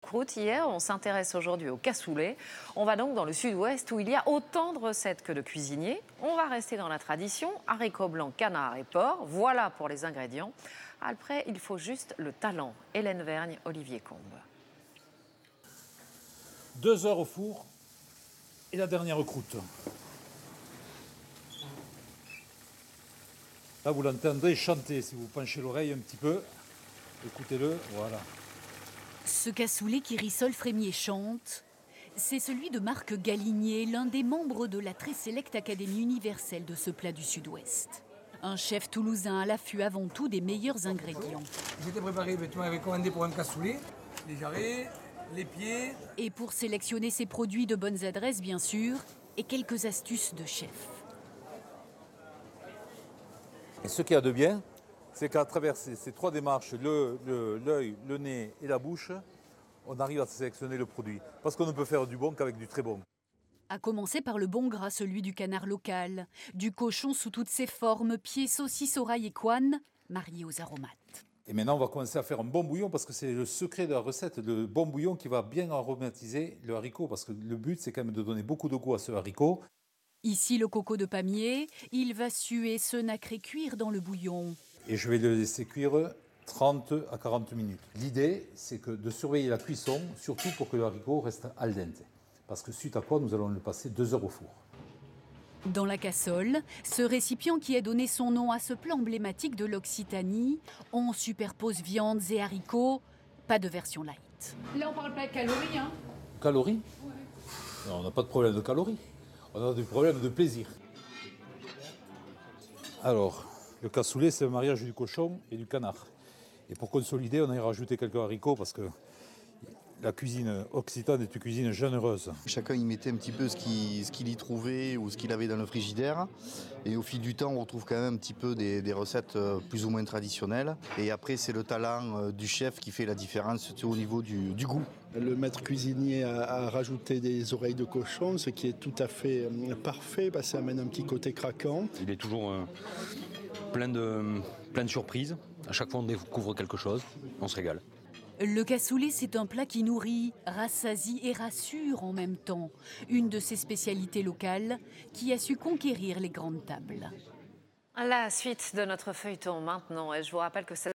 choucroute hier, on s'intéresse aujourd'hui au cassoulet. On va donc dans le sud-ouest où il y a autant de recettes que de cuisiniers. On va rester dans la tradition, haricots blancs, canards et porc. Voilà pour les ingrédients. Après, il faut juste le talent. Hélène Vergne, Olivier Combe. 2 heures au four et la dernière croûte. Là, vous l'entendrez chanter si vous penchez l'oreille un petit peu. Écoutez-le, voilà. Ce cassoulet qui rissole, frémit et chante, c'est celui de Marc Galinier, l'un des membres de la très sélecte Académie universelle de ce plat du Sud-Ouest. Un chef toulousain à l'affût avant tout des meilleurs ingrédients. J'étais préparé, tu m'avais commandé pour un cassoulet, les jarrets, les pieds. Et pour sélectionner ses produits de bonnes adresses, bien sûr, et quelques astuces de chef. Et ce qu'il y a de bien, c'est qu'à travers ces 3 démarches, l'œil, le nez et la bouche, on arrive à sélectionner le produit. Parce qu'on ne peut faire du bon qu'avec du très bon. À commencer par le bon gras, celui du canard local, du cochon sous toutes ses formes, pieds, saucisses, oreilles et couenne, mariés aux aromates. Et maintenant, on va commencer à faire un bon bouillon parce que c'est le secret de la recette, le bon bouillon qui va bien aromatiser le haricot. Parce que le but, c'est quand même de donner beaucoup de goût à ce haricot. Ici, le coco de pamiers, il va suer, se nacrer, cuire dans le bouillon. Et je vais le laisser cuire 30 à 40 minutes. L'idée, c'est de surveiller la cuisson, surtout pour que le haricot reste al dente. Parce que suite à quoi, nous allons le passer 2 heures au four. Dans la cassole, ce récipient qui a donné son nom à ce plat emblématique de l'Occitanie, on superpose viandes et haricots, pas de version light. Là, on parle pas de calories, hein. Calories ? Non, on n'a pas de problème de calories. On a des problèmes de plaisir. Alors, le cassoulet, c'est le mariage du cochon et du canard. Et pour consolider, on a rajouté quelques haricots parce que la cuisine occitane est une cuisine généreuse. Chacun y mettait un petit peu ce qu'il y trouvait ou ce qu'il avait dans le frigidaire. Et au fil du temps, on retrouve quand même un petit peu des recettes plus ou moins traditionnelles. Et après, c'est le talent du chef qui fait la différence au niveau du goût. Le maître cuisinier a rajouté des oreilles de cochon, ce qui est tout à fait parfait parce que ça amène un petit côté craquant. Il est toujours plein de surprises. À chaque fois, on découvre quelque chose. On se régale. Le cassoulet, c'est un plat qui nourrit, rassasie et rassure en même temps. Une de ses spécialités locales qui a su conquérir les grandes tables. La suite de notre feuilleton maintenant, et je vous rappelle que c'est